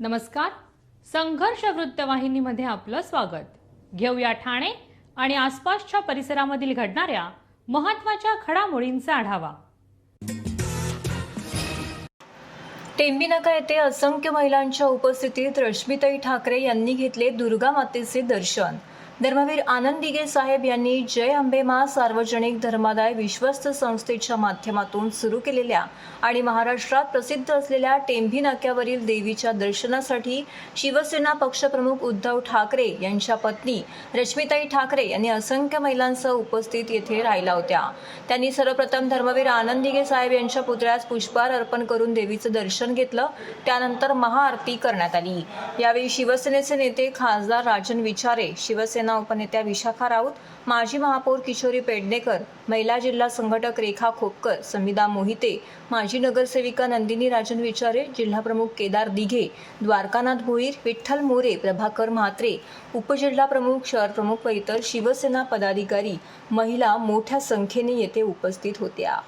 नमस्कार. संघर्ष वृत्तवाहिनीमध्ये आपलं स्वागत. घेऊया ठाणे आणि आसपासच्या परिसरामधील घडणाऱ्या महत्त्वाच्या घडामोडींचा आढावा. टेंभी नाका येथे असंख्य महिलांच्या उपस्थितीत रश्मिताई ठाकरे यांनी घेतले दुर्गा मातेचे दर्शन. धर्मवीर आनंद दिघे साहेब यांनी जय अंबे मां सार्वजनिक धर्मादाय विश्वस्त संस्थेच्या माध्यमातून सुरू केलेल्या आणि महाराष्ट्रात प्रसिद्ध असलेल्या टेंभी नाक्यावरील देवीच्या दर्शनासाठी शिवसेना पक्षप्रमुख उद्धव ठाकरे यांच्या पत्नी रश्मिताई ठाकरे यांनी असंख्य महिलांसह उपस्थित येथे राहिल्या होत्या. त्यांनी सर्वप्रथम धर्मवीर आनंद दिघे साहेब यांच्या पुतळ्यास पुष्पहार अर्पण करून देवीचं दर्शन घेतलं. त्यानंतर महाआरती करण्यात आली. यावेळी शिवसेनेचे नेते खासदार राजन विचारे, शिवसेना उपनेत्या विशाखा राऊत, माजी महापौर किशोरी पेडणेकर, महिला जिल्हा संघटक रेखा खोपकर, संविदा मोहिते, माजी नगरसेविका नंदिनी राजन विचारे, जिल्हाप्रमुख केदार दिघे, द्वारकानाथ भोईर, विठ्ठल मोरे, प्रभाकर म्हात्रे, उपजिल्हा प्रमुख, शहर प्रमुख व इतर शिवसेना पदाधिकारी, महिला मोठ्या संख्येने येथे उपस्थित होत्या.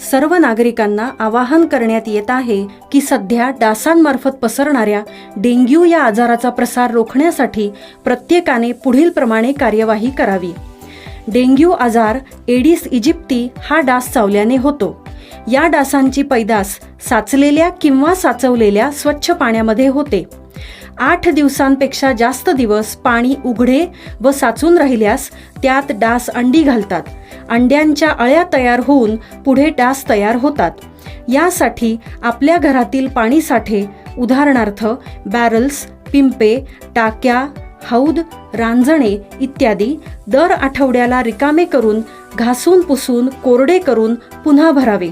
सर्व नागरिकांना आवाहन करण्यात येत आहे की सध्या डासांमार्फत पसरणाऱ्या डेंग्यू या आजाराचा प्रसार रोखण्यासाठी प्रत्येकाने पुढीलप्रमाणे कार्यवाही करावी. डेंग्यू आजार एडिस इजिप्ती हा डास चावल्याने होतो. या डासांची पैदास साचलेल्या किंवा साचवलेल्या स्वच्छ पाण्यामध्ये होते. 8 दिवसांपेक्षा जास्त दिवस पाणी उघडे व साचून राहिल्यास त्यात डास अंडी घालतात. अंड्यांच्या अळ्या तयार होऊन पुढे डास तयार होतात. यासाठी आपल्या घरातील पाणीसाठे उदाहरणार्थ बॅरल्स, पिंपे, टाक्या, हौद, रांजणे इत्यादी दर आठवड्याला रिकामे करून घासून पुसून कोरडे करून पुन्हा भरावे.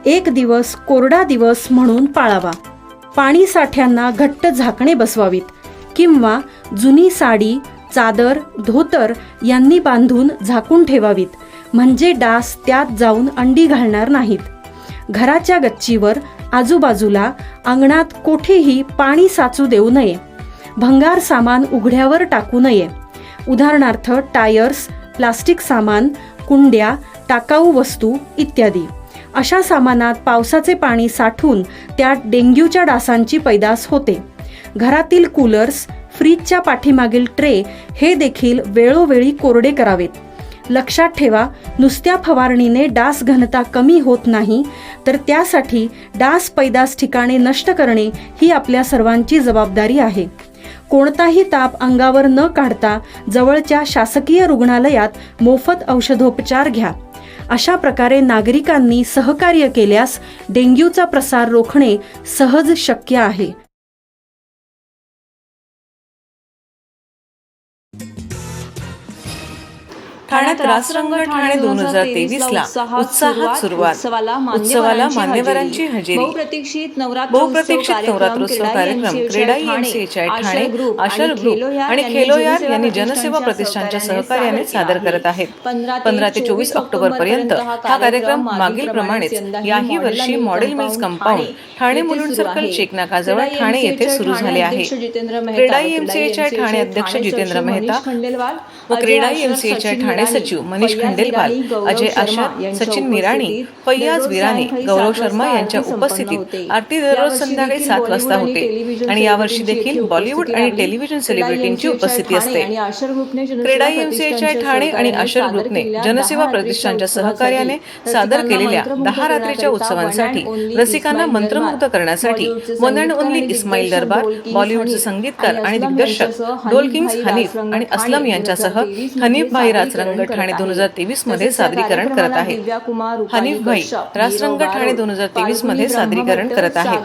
1 दिवस कोरडा दिवस म्हणून पाळावा. पाणी साठ्यांना घट्ट झाकणे बसवावीत किंवा जुनी साडी, चादर, धोतर यांनी बांधून झाकून ठेवावीत, म्हणजे डास त्यात जाऊन अंडी घालणार नाहीत. घराच्या गच्चीवर, आजूबाजूला, अंगणात कोठेही पाणी साचू देऊ नये. भंगार सामान उघड्यावर टाकू नये. उदाहरणार्थ टायर्स, प्लास्टिक सामान, कुंड्या, टाकाऊ वस्तू इत्यादी. अशा सामानात पावसाचे पाणी साठून त्यात डेंग्यूच्या डासांची पैदास होते. घरातील कूलर्स, फ्रीजच्या पाठीमागील ट्रे हे देखील वेळोवेळी कोरडे करावेत. लक्षात ठेवा, नुसत्या फवारणीने डास घनता कमी होत नाही, तर त्यासाठी डास पैदास ठिकाणे नष्ट करणे ही आपल्या सर्वांची जबाबदारी आहे. कोणताही ताप अंगावर न काढता जवळच्या शासकीय रुग्णालयात मोफत औषधोपचार घ्या. अशा प्रकारे नागरिकांनी सहकार्य केल्यास डेंग्यूचा प्रसार रोखणे सहज शक्य आहे. ठाण्यात रासरंग ठाणे 2023 ला उत्साहात सुरुवात. उत्सवाला मान्यवरांची हजेरी. बहुप्रतीक्षित बहुप्रतीक्षित नवरात्रोत्सव कार्यक्रम क्रीडा EMCHI ठाणे, आशर ग्रुप आणि खेलो यार यांनी जनसेवा प्रतिष्ठानच्या सहकार्याने सादर करत आहेत. 15 ते 24 ऑक्टोबर पर्यंत हा कार्यक्रम मागील प्रमाणेच याही वर्षी model mills compound, Thane Mulund circle, चेकनाकाजवळ ठाणे येथे सुरू झाले आहे. क्रीडा EMCHI ठाणे अध्यक्ष जितेंद्र मेहता व क्रीडा EMCHI ठाणे सचिव मनीष खंडेलवाल, अजय आशा, सचिन मिराणी, फैयाज विराणी, गौरव शर्मा यांच्या उपस्थितीत आरती दररोज संध्याकाळी 7 वाजता होते आणि यावर्षी देखील बॉलिवूड आणि टेलिव्हिजन सेलिब्रिटींची उपस्थिती असते. क्रीडा EMCHI ठाणे आणि आशर ग्रुपने जनसेवा प्रतिष्ठानच्या सहकार्याने सादर केलेल्या 10 रात्रीच्या उत्सवांसाठी रसिकांना मंत्रमुग्ध करण्यासाठी वन अँड ओनली इस्माईल दरबार, बॉलिवूडचे संगीतकार आणि दिग्दर्शक डोल किंग्स हनीफ आणि असलम यांच्यासह हनीफ भाई रासरंग ठाणे 2023 मध्ये सादरीकरण करत आहेत. हनीफ भाई रासरंग ठाणे 2023 मध्ये सादरीकरण करत आहेत.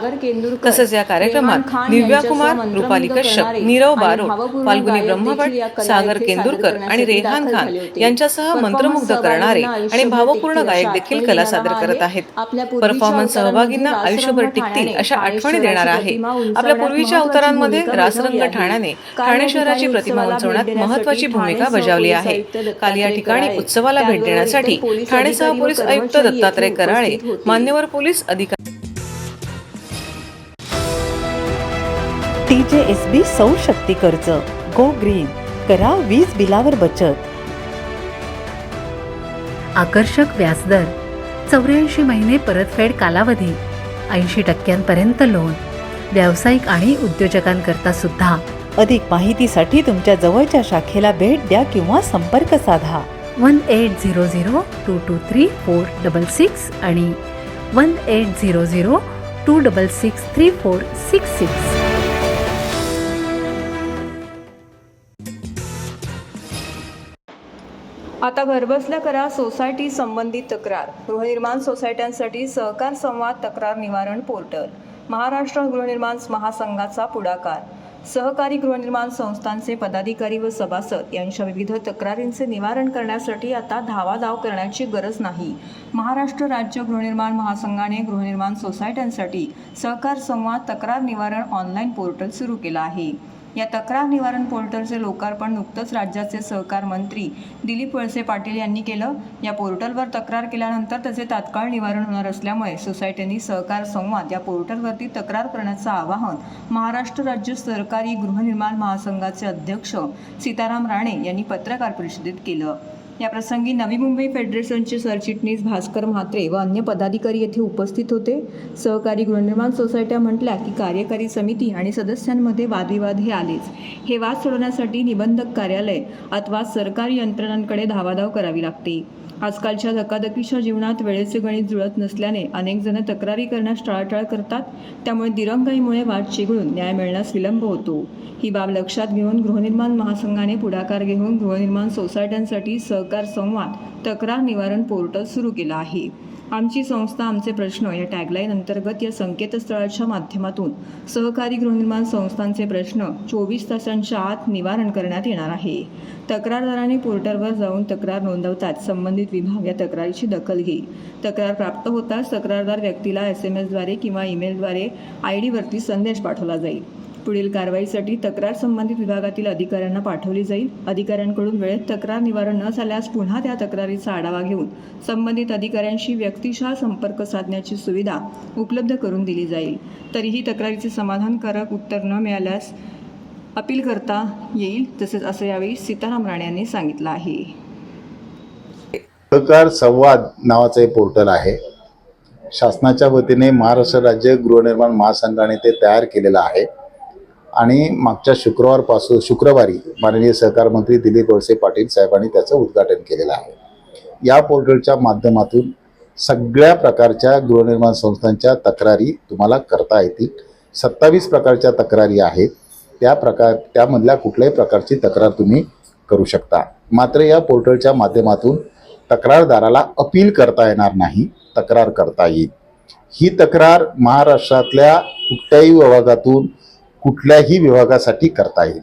तसेच या कार्यक्रमात दिव्या कुमार, रुपाली कश्यप, नीरव बारोट, फाल्गुनी ब्रह्मभट, सागर केंदुरकर आणि रेहान खान यांच्यासह मंत्रमुग्ध करणारे आणि भावपूर्ण गायक देखील कला सादर करत आहेत. परफॉर्मन्स सहभागींना आयुष्यभर टिकतील अशा आठवणी देणार आहे. आपल्या पूर्वीच्या अवतारांमध्ये रासरंग ठाण्याने ठाणे शहराची प्रतिमा उंचवण्यात महत्त्वाची भूमिका बजावली आहे. काल या ठिकाणी उत्सवाला भेट देण्यासाठी ठाणेसह पोलीस आयुक्त दत्तात्रय कराळे, मान्यवर पोलीस अधिकारी TJSB सौर शक्ती कर्ज, गो ग्रीन, करा वीज बिलावर बचत. आकर्षक व्याजदर, 84 महिने परतफेड कालावधी, 80% लोन, व्यावसायिक आणि उद्योजकांकरता सुद्धा. अधिक माहितीसाठी तुमच्या जवळच्या शाखेला भेट द्या किंवा संपर्क साधा. 1800-223-466 आणि 1800-266-3466. आता घरबसल्या करा सोसायटी संबंधित तक्रार. गृहनिर्माण सोसायट्यांसाठी सहकार संवाद तक्रार निवारण पोर्टल. महाराष्ट्र गृहनिर्माण महासंघाचा पुढाकार. सहकारी गृहनिर्माण संस्थांचे पदाधिकारी व सभासद यांच्या विविध तक्रारींचे निवारण करण्यासाठी आता धावाधाव करण्याची गरज नाही. महाराष्ट्र राज्य गृहनिर्माण महासंघाने गृहनिर्माण सोसायट्यांसाठी सहकार संवाद तक्रार निवारण ऑनलाईन पोर्टल सुरू केला आहे. या तक्रार निवारण पोर्टलचे लोकार्पण नुकतंच राज्याचे सहकार मंत्री दिलीप वळसे पाटील यांनी केलं. या पोर्टलवर तक्रार केल्यानंतर त्याचे तात्काळ निवारण होणार असल्यामुळे सोसायट्यांनी सहकार संवाद या पोर्टलवरती तक्रार करण्याचं आवाहन महाराष्ट्र राज्य सरकारी गृहनिर्माण महासंघाचे अध्यक्ष सीताराम राणे यांनी पत्रकार परिषदेत केलं. याप्रसंगी नवी मुंबई फेडरेशनचे सरचिटणीस भास्कर म्हात्रे व अन्य पदाधिकारी येथे उपस्थित होते. सहकारी गृहनिर्माण सोसायट्या म्हटल्या की कार्यकारी समिती आणि सदस्यांमध्ये वादविवाद हे आलेच. हे वाद सोडवण्यासाठी निबंधक कार्यालय अथवा सरकारी यंत्रणांकडे धावाधाव करावी लागते. आजकालच्या धकाधकीच्या जीवनात वेळेचे गणित जुळत नसल्याने अनेक जण तक्रारी करण्यास टाळाटाळ करतात. त्यामुळे दिरंगाईमुळे वाद चिघळून न्याय मिळण्यास विलंब होतो. ही बाब लक्षात घेऊन गृहनिर्माण महासंघाने पुढाकार घेऊन गृहनिर्माण सोसायट्यांसाठी सहकार संवाद तक्रार निवारण पोर्टल सुरू केला आहे. आमची संस्था आमचे प्रश्न या टॅगलाईन अंतर्गत या संकेतस्थळाच्या माध्यमातून सहकारी गृहनिर्माण संस्थांचे प्रश्न 24 तासांच्या आत निवारण करण्यात येणार आहे. तक्रारदाराने पोर्टलवर जाऊन तक्रार नोंदवताच संबंधित विभाग या तक्रारीची दखल घेईल. तक्रार प्राप्त होताच तक्रारदार व्यक्तीला SMS द्वारे किंवा ईमेलद्वारे ID वरती संदेश पाठवला जाईल. पुढील कारवाईसाठी तक्रार संबंधित विभागातील अधिकाऱ्यांना पाठवली जाईल. अधिकाऱ्यांकडून वेळेत तक्रार निवारण न झाल्यास पुन्हा त्या तक्रारीचा आढावा घेऊन संबंधित अधिकाऱ्यांशी व्यक्तिशः संपर्क साधण्याची सुविधा उपलब्ध करून दिली जाईल. तरीही तक्रारीचे समाधानकारक उत्तर न मिळाल्यास अपील करता येईल. तसेच असं यावेळी सीताराम राणे यांनी सांगितलं आहे. सहकार संवाद नावाचं हे पोर्टल आहे. शासनाच्या वतीने महाराष्ट्र राज्य गृहनिर्माण महासंघाने ते तयार केलेलं आहे आणि मागच्या शुक्रवारी माननीय सहकार मंत्री दिलीप वळसे पाटील साहेबांनी त्याचं उद्घाटन केलेलं आहे. या पोर्टलच्या माध्यमातून सगळ्या प्रकारच्या गृहनिर्माण संस्थांच्या तक्रारी तुम्हाला करता येतील. 27 प्रकारच्या तक्रारी आहेत. त्यामधल्या कुठल्याही प्रकारची तक्रार तुम्ही करू शकता. मात्र या पोर्टलच्या माध्यमातून तक्रारदाराला अपील करता येणार नाही, तक्रार करता येईल. ही तक्रार महाराष्ट्रातल्या कुठल्याही विभागातून कुठल्याही विभागासाठी करता येईल.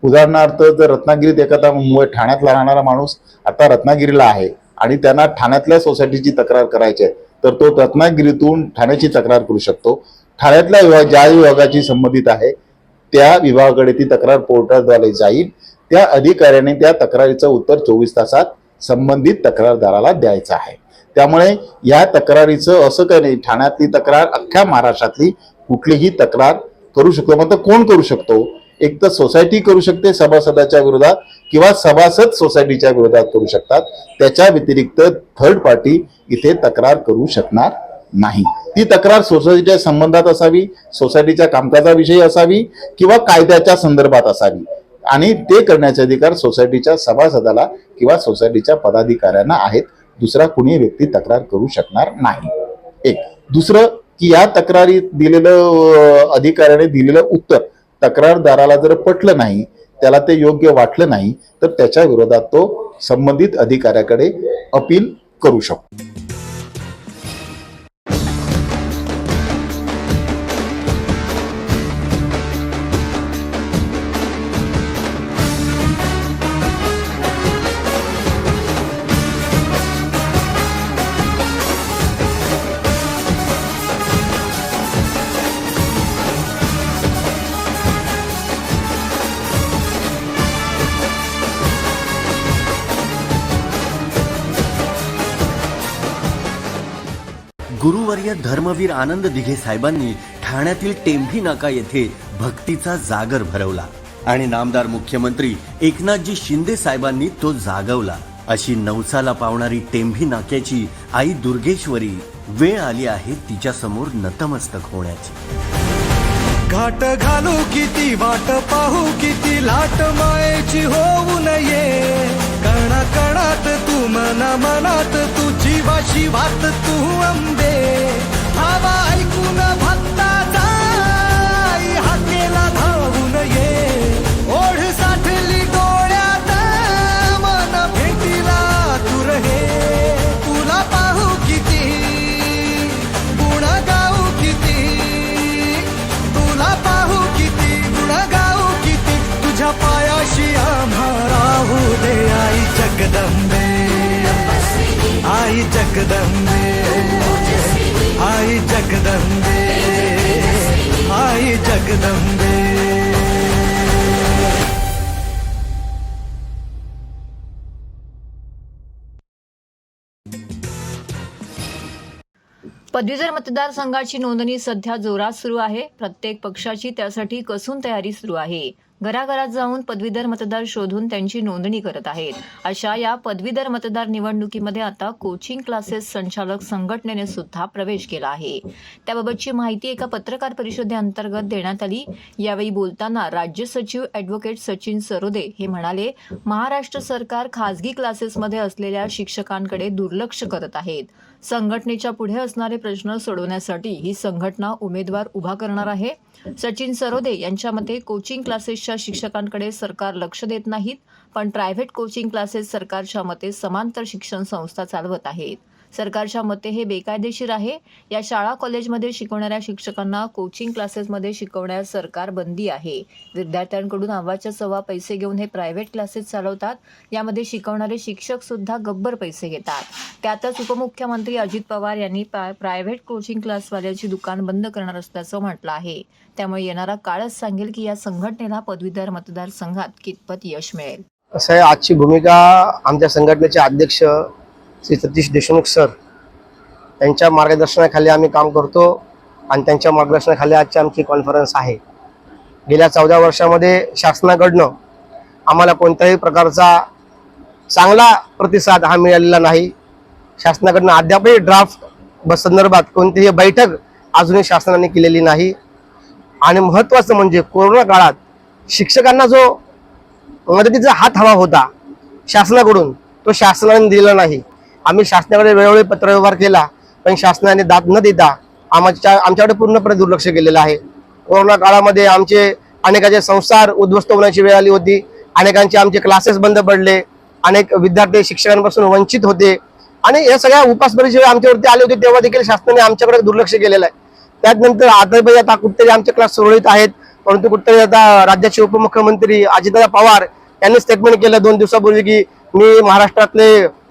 उदाहरणार्थ जर रत्नागिरीत एखादा ठाण्यातला राहणारा माणूस आता रत्नागिरीला आहे आणि त्यांना ठाण्यातल्या सोसायटीची तक्रार करायची आहे, तर तो रत्नागिरीतून ठाण्याची तक्रार करू शकतो. ठाण्यातल्या विभाग ज्या विभागाची संबंधित आहे त्या विभागाकडे ती तक्रार पोर्टलद्वारे जाईल. त्या अधिकाऱ्याने त्या तक्रारीचं उत्तर 24 तासात संबंधित तक्रारदाराला द्यायचं आहे. त्यामुळे या तक्रारीचं असं काही नाही, ठाण्यातली तक्रार अख्ख्या महाराष्ट्रातली कुठलीही तक्रार करू शकतो. मग कोण करू शकतो? एक तर सोसायटी करू शकते सभासदाच्या विरोधात, किंवा सभासद सोसायटीच्या विरोधात करू शकतात. त्याच्या व्यतिरिक्त थर्ड पार्टी इथे तक्रार करू शकणार नाही. ती तक्रार सोसायटीच्या संबंधात असावी, सोसायटीच्या कामकाजाविषयी असावी किंवा कायद्याच्या संदर्भात असावी, आणि ते करण्याचे अधिकार सोसायटीच्या सभासदाला किंवा सोसायटीच्या पदाधिकाऱ्यांना आहेत. दुसरा कुणी व्यक्ती तक्रार करू शकणार नाही. एक. दुसरं की या तक्रारीत दिलेलं अधिकाऱ्याने दिलेलं उत्तर तक्रारदाराला जर पटलं नाही, त्याला ते योग्य वाटलं नाही, तर त्याच्या विरोधात तो संबंधित अधिकाऱ्याकडे अपील करू शकतो. गुरुवर्य धर्मवीर आनंद दिघे साहेबांनी ठाण्यातील टेंभी नाका येथे भक्तीचा जागर भरवला आणि नामदार मुख्यमंत्री एकनाथजी शिंदे साहेबांनी तो जागवला. अशी नवसाला पावणारी टेंभी नाक्याची आई दुर्गेश्वरी वेळ आली आहे तिच्या समोर नतमस्तक होण्याची. घाट घालू किती वाट पाहू किती लाट मायेची होऊ नये. कणा कणात तू मना मनात तू जीवाशी वात तू अंबे. हवा ऐकून भक्ताचा आई हाकेला धावू नये. ओढ साठली डोळ्यात मन भेटीला तू रहे. तुला पाहू किती गुण गाऊ किती, तुला पाहू किती गुण गाऊ किती. तुझ्या पायाशी आम्हा राहू दे आई जगदंबे. आई जगदंबे, आई जगदंबे, आई जगदंबे. पदवीधर मतदारसंघाची नोंदणी सध्या जोरात सुरू आहे. प्रत्येक पक्षाची त्यासाठी कसून तयारी सुरू आहे. घराघरात जाऊन पदवीधर मतदार शोधून त्यांची नोंदणी करत आहेत. अशा या पदवीधर मतदार निवडणुकीमध्ये आता कोचिंग क्लासेस संचालक संघटनेने सुद्धा प्रवेश केला आहे. त्याबाबतची माहिती एका पत्रकार परिषदेअंतर्गत देण्यात आली. यावेळी बोलताना राज्य सचिव ॲडव्होकेट सचिन सरोदे हे म्हणाले, महाराष्ट्र सरकार खासगी क्लासेसमध्ये असलेल्या शिक्षकांकडे दुर्लक्ष करत आहेत. संघटनेच्या पुढे असणारे प्रश्न सोडवण्यासाठी ही संघटना उमेदवार उभा करणार आहे. सचिन सरोदे यांच्या मते कोचिंग क्लासेसच्या शिक्षकांकडे सरकार लक्ष देत नाहीत, पण प्रायव्हेट कोचिंग क्लासेस सरकारच्या मते समांतर शिक्षण संस्था चालवत आहेत. सरकारच्या मते हे बेकायदेशीर आहे. या शाळा कॉलेजमध्ये शिकवणाऱ्या शिक्षकांना कोचिंग क्लासेसमध्ये शिकवण्यास सरकार बंदी आहे. विद्यार्थ्यांकडून अव्वाच्या सव्वा पैसे घेऊन हे प्रायव्हेट क्लासेस चालवतात. यामध्ये शिकवणारे शिक्षक सुद्धा गब्बर पैसे घेतात. त्यातच उपमुख्यमंत्री अजित पवार यांनी प्रायव्हेट कोचिंग क्लासवाल्याची दुकान बंद करणार असल्याचं म्हटलं आहे. त्यामुळे येणारा काळच सांगेल की या संघटनेला पदवीधर मतदारसंघात कितपत यश मिळेल. असं आहे, आजची भूमिका आमच्या संघटनेचे अध्यक्ष श्री सतीश देशमुख सर यांच्या मार्गदर्शनाखाली आम्ही काम करतो आणि त्यांच्या मार्गदर्शनाखाली आजची आमची कॉन्फरन्स आहे. गेल्या 14 वर्षामध्ये शासनाकडनं आम्हाला कोणत्याही प्रकारचा चांगला प्रतिसाद हा मिळालेला नाही. शासनाकडनं अद्यापही ड्राफ्ट संदर्भात कोणतीही बैठक अजूनही शासनाने केलेली नाही. आणि महत्त्वाचं म्हणजे कोरोना काळात शिक्षकांना जो मदतीचा हात हवा होता शासनाकडून, तो शासनाने दिलेला नाही. आम्ही शासनाकडे वेळोवेळी पत्रव्यवहार केला, पण शासनाने दाद न देता आमच्याकडे पूर्णपणे दुर्लक्ष केलेलं आहे. कोरोना काळामध्ये आमचे अनेकांचे संसार उद्ध्वस्त होण्याची वेळ आली होती. अनेकांचे आमचे क्लासेस बंद पडले. अनेक विद्यार्थी शिक्षकांपासून वंचित होते आणि या सगळ्या उपासमारीची वेळ आमच्यावरती आली होती. तेव्हा देखील शासनाने आमच्याकडे दुर्लक्ष केलेलं आहे. त्यानंतर आता कुठेतरी आमचे क्लास सुरळीत आहेत. परंतु कुठेतरी आता राज्याचे उपमुख्यमंत्री अजितदादा पवार यांनी स्टेटमेंट केलं 2 दिवसापूर्वी की मी महाराष्ट्रातले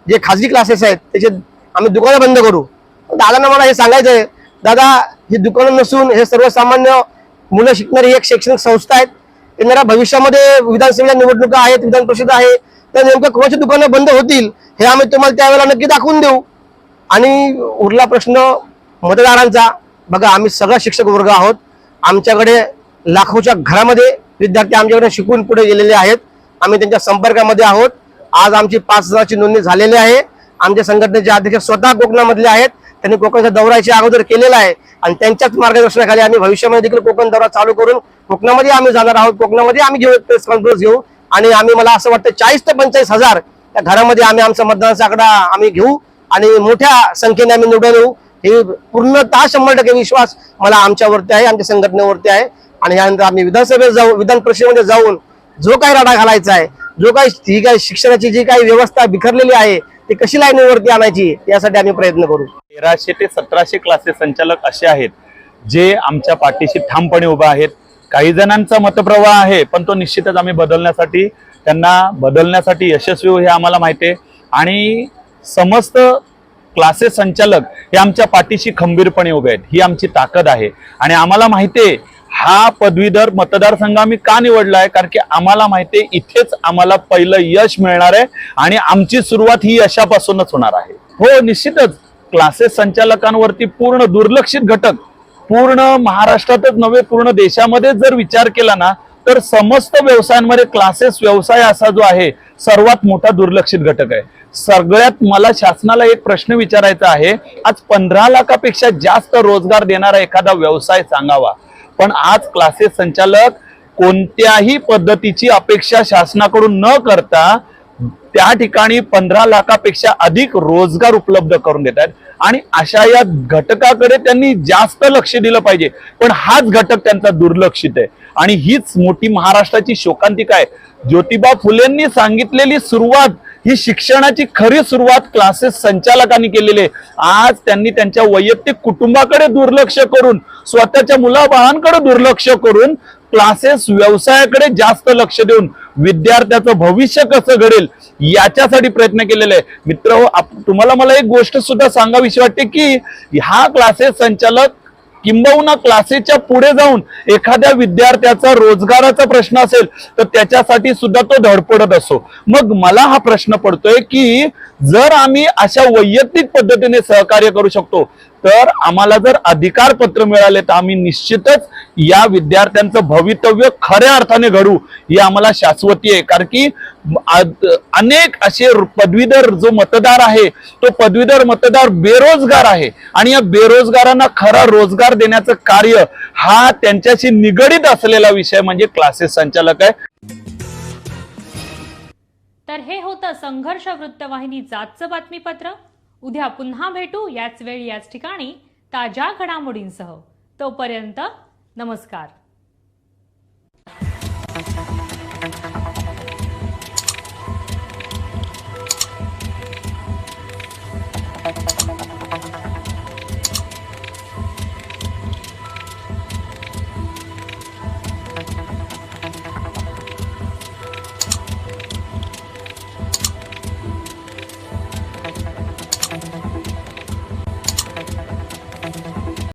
जे खाजगी क्लासेस आहेत त्याचे आम्ही दुकानं बंद करू. दादांना मला हे सांगायचं आहे, दादा ही दुकानं नसून हे सर्वसामान्य मुलं शिकणारी एक शैक्षणिक संस्था आहेत. येणाऱ्या भविष्यामध्ये विधानसभेच्या निवडणुका आहेत, विधान परिषद आहे, तर नेमकं कोणाची दुकानं बंद होतील हे आम्ही तुम्हाला त्यावेळेला नक्की दाखवून देऊ. आणि उरला प्रश्न मतदारांचा, बघा आम्ही सगळा शिक्षक वर्ग आहोत. आमच्याकडे लाखोच्या घरामध्ये विद्यार्थी आमच्याकडे शिकून पुढे गेलेले आहेत. आम्ही त्यांच्या संपर्कामध्ये आहोत. आज आमची 5,000ची नोंदणी झालेली आहे. आमच्या संघटनेचे अध्यक्ष स्वतः कोकणामधले आहेत. त्यांनी कोकणचा दौराच्या अगोदर केलेला आहे आणि त्यांच्याच मार्गदर्शनाखाली आम्ही भविष्यामध्ये देखील कोकण दौरा चालू करून कोकणामध्ये आम्ही जाणार आहोत. कोकणामध्ये आम्ही घेऊ प्रेस कॉन्फरन्स घेऊ आणि आम्ही मला असं वाटतं 40 ते 45 हजार त्या घरामध्ये आम्ही आमचा मतदानाचा आकडा आम्ही घेऊ आणि मोठ्या संख्येने आम्ही निवडून येऊ. हे पूर्णतः 100% विश्वास मला आमच्यावरती आहे, आमच्या संघटनेवरती आहे. आणि यानंतर आम्ही विधानसभेत जाऊ, विधान परिषदेमध्ये जाऊन जो काही राडा घालायचा आहे, जो काही ही काही शिक्षणाची जी काही व्यवस्था बिखरलेली आहे ती कशी लाईनीवरती आणायची यासाठी आम्ही प्रयत्न करू. 1300 ते 1700 क्लासेस संचालक असे आहेत जे आमच्या पाठीशी ठामपणे उभा आहेत. काही जणांचा मतप्रवाह आहे, पण तो निश्चितच आम्ही बदलण्यासाठी यशस्वी होऊ हे आम्हाला माहिती आहे. आणि समस्त क्लासेस संचालक हे आमच्या पाठीशी खंबीरपणे उभे आहेत. ही आमची ताकद आहे. आणि आम्हाला माहिती आहे हा पदवीधर मतदारसंघ आम्ही का निवडला आहे, कारण की आम्हाला माहिती आहे इथेच आम्हाला पहिलं यश मिळणार आहे आणि आमची सुरुवात ही यशापासूनच होणार आहे. हो, निश्चितच क्लासेस संचालकांवरती पूर्ण दुर्लक्षित घटक पूर्ण महाराष्ट्रातच नव्हे पूर्ण देशामध्ये जर विचार केला ना तर समस्त व्यवसायांमध्ये क्लासेस व्यवसाय असा जो आहे सर्वात मोठा दुर्लक्षित घटक आहे. सगळ्यात मला शासनाला एक प्रश्न विचारायचा आहे, आज 15 लाखापेक्षा जास्त रोजगार देणारा एखादा व्यवसाय सांगावा, पण आज क्लासेस संचालक कोणत्याही पद्धतीची अपेक्षा शासनाकडून न करता त्या ठिकाणी 15 लाखापेक्षा अधिक रोजगार उपलब्ध करून देत आहेत. आणि अशा या घटकाकडे त्यांनी जास्त लक्ष दिलं पाहिजे, पण हाच घटक त्यांचा दुर्लक्षित आहे. आणि हीच मोठी महाराष्ट्राची शोकांतिका आहे. ज्योतिबा फुलेंनी सांगितलेली सुरुवात ही शिक्षणाची खरी सुरुवात क्लासेस संचालकांनी केलेली आहे. आज त्यांनी त्यांच्या वैयक्तिक कुटुंबाकडे दुर्लक्ष करून स्वतःच्या मुलाबाळांकडे दुर्लक्ष करून क्लासेस व्यवसायाकडे जास्त लक्ष देऊन विद्यार्थ्याचं भविष्य कसं घडेल याच्यासाठी प्रयत्न केलेले आहे. मित्र, तुम्हाला मला एक गोष्ट सुद्धा सांगावीशी वाटते की हा क्लासेस संचालक किंबहुना क्लासेसच्या पुढे जाऊन एखाद्या विद्यार्थ्याचा रोजगाराचा प्रश्न असेल तर त्याच्यासाठी सुद्धा तो धडपडत असो. मग मला हा प्रश्न पडतोय की जर आम्ही अशा वैयक्तिक पद्धतीने सहकार्य करू शकतो तर आम्हाला जर अधिकार पत्र मिळाले तर आम्ही निश्चितच या विद्यार्थ्यांचं भवितव्य खऱ्या अर्थाने घडू ही आम्हाला शाश्वती आहे. कारण की अनेक असे पदवीधर जो मतदार आहे तो पदवीधर मतदार बेरोजगार आहे आणि या बेरोजगारांना खरा रोजगार देण्याचं कार्य हा त्यांच्याशी निगडीत असलेला विषय म्हणजे क्लासेस संचालक आहे. तर हे होतं संघर्ष वृत्तवाहिनीचं आजचं बातमीपत्र. उद्या पुन्हा भेटू याच वेळी याच ठिकाणी ताज्या घडामोडींसह. तोपर्यंत नमस्कार.